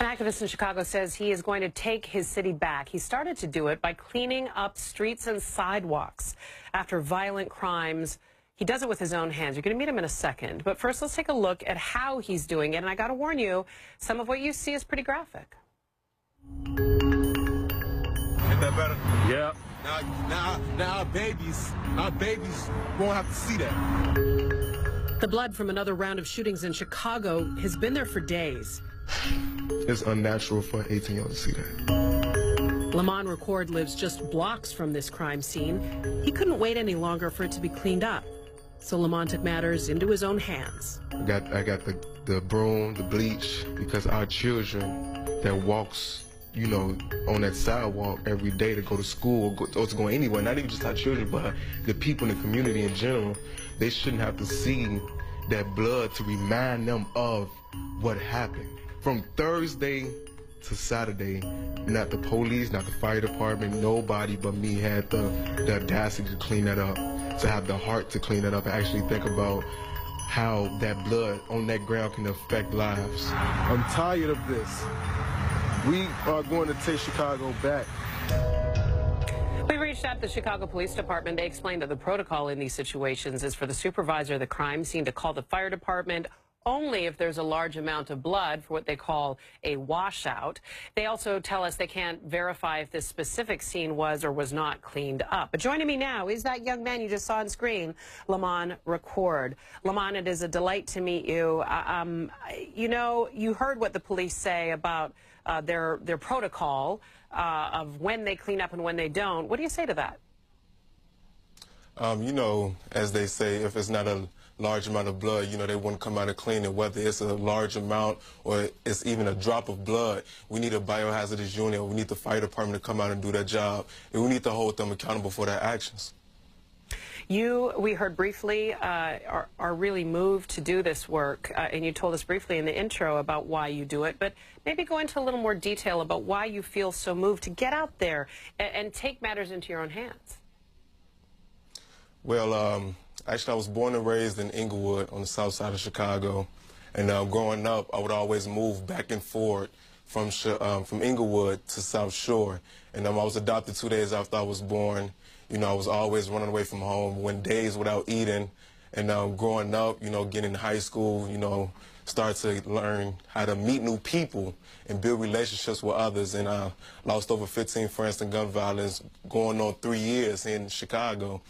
An activist in Chicago says he is going to take his city back. He started to do it by cleaning up streets and sidewalks after violent crimes. He does it with his own hands. You're going to meet him in a second. But first, let's take a look at how he's doing it. And I got to warn you, some of what you see is pretty graphic. Ain't that better? Yeah. Now our babies won't have to see that. The blood from another round of shootings in Chicago has been there for days. It's unnatural for an 18-year-old to see that. Lamon Reccord lives just blocks from this crime scene. He couldn't wait any longer for it to be cleaned up. So Lamon took matters into his own hands. I got the broom, the bleach, because our children that walks, you know, on that sidewalk every day to go to school or to go anywhere, not even just our children, but the people in the community in general, they shouldn't have to see that blood to remind them of what happened. From Thursday to Saturday, not the police, not the fire department, nobody but me had the audacity to clean that up, to have the heart to clean that up and actually think about how that blood on that ground can affect lives. I'm tired of this. We are going to take Chicago back. We reached out to the Chicago Police Department. They explained that the protocol in these situations is for the supervisor of the crime scene to call the fire department only if there's a large amount of blood for what they call a washout. They also tell us they can't verify if this specific scene was or was not cleaned up. But joining me now is that young man you just saw on screen, Lamon Reccord. Lamon, it is a delight to meet you. You know, you heard what the police say about their protocol of when they clean up and when they don't. What do you say to that? You know, as they say, if it's not a large amount of blood, you know, they wouldn't come out and clean it. Whether it's a large amount or it's even a drop of blood, we need a biohazardous unit. We need the fire department to come out and do their job. And we need to hold them accountable for their actions. You, we heard briefly, are really moved to do this work, and you told us briefly in the intro about why you do it, but maybe go into a little more detail about why you feel so moved to get out there and take matters into your own hands. Well, actually, I was born and raised in Inglewood on the south side of Chicago, and growing up, I would always move back and forth from Inglewood to South Shore, and I was adopted 2 days after I was born. You know, I was always running away from home, went days without eating, and growing up, you know, getting in high school, you know, start to learn how to meet new people and build relationships with others, and I lost over 15 friends to gun violence, going on 3 years in Chicago.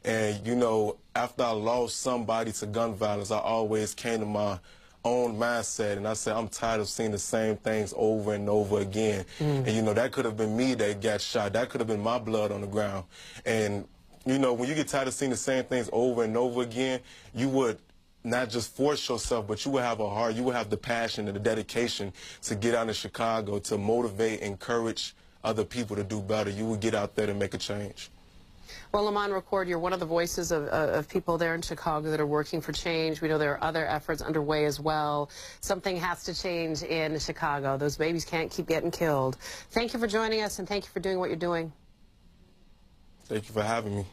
And, you know, after I lost somebody to gun violence, I always came to my own mindset, and I said, I'm tired of seeing the same things over and over again. And, you know, that could have been me that got shot. That could have been my blood on the ground. And, you know, when you get tired of seeing the same things over and over again, you would not just force yourself, but you would have a heart, you would have the passion and the dedication to get out in Chicago, to motivate, encourage other people to do better. You would get out there to make a change. Well, Lamon Reccord, you're one of the voices of people there in Chicago that are working for change. We know there are other efforts underway as well. Something has to change in Chicago. Those babies can't keep getting killed. Thank you for joining us, and thank you for doing what you're doing. Thank you for having me.